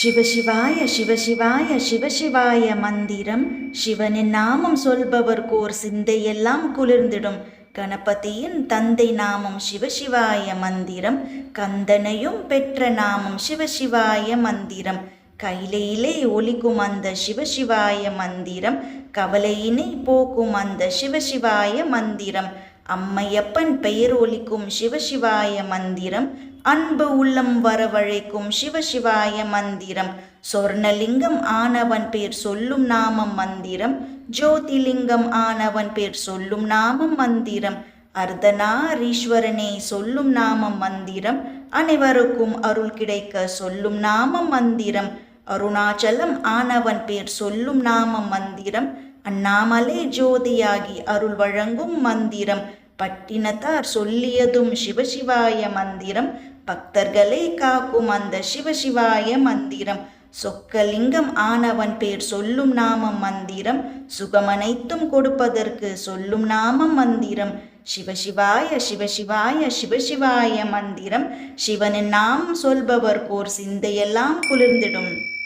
சிவசிவாய சிவசிவாய சிவசிவாய மந்திரம். சிவனின் நாமம் சொல்பவர்க்கோர் சிந்தையெல்லாம் குளிர்ந்திடும். கணபதியின் தந்தை நாமம் சிவசிவாய மந்திரம். கந்தனையும் பெற்ற நாமம் சிவசிவாய மந்திரம். கைலையிலே ஒலிக்கும் அந்த சிவசிவாய மந்திரம். கவலையினை போக்கும் அந்த சிவசிவாய மந்திரம். அம்மையப்பன் பெயர் ஒலிக்கும் சிவசிவாய மந்திரம். அன்பு உள்ளம் வரவழைக்கும் சிவசிவாய மந்திரம். சொர்ணலிங்கம் ஆனவன் பேர் சொல்லும் நாமம் மந்திரம். ஜோதிலிங்கம் ஆனவன் பேர் சொல்லும் நாமம் மந்திரம். அர்த்தநாரீஸ்வரனை சொல்லும் நாமம் மந்திரம். அனைவருக்கும் அருள் கிடைக்க சொல்லும் நாமம் மந்திரம். அருணாச்சலம் ஆனவன் பேர் சொல்லும் நாமம் மந்திரம். அண்ணாமலை ஜோதியாகி அருள் வழங்கும் மந்திரம். பட்டினத்தார் சொல்லியதும் சிவசிவாய மந்திரம். பக்தர்களை காக்கும் அந்த சிவசிவாய மந்திரம். சொக்கலிங்கம் ஆனவன் பேர் சொல்லும் நாமம் மந்திரம். சுகமனைத்தும் கொடுப்பதற்கு சொல்லும் நாமம் மந்திரம். சிவசிவாய சிவசிவாய சிவசிவாய மந்திரம். சிவனின் நாமம் சொல்பவர்க்கோர் சிந்தையெல்லாம் குளிர்ந்திடும்.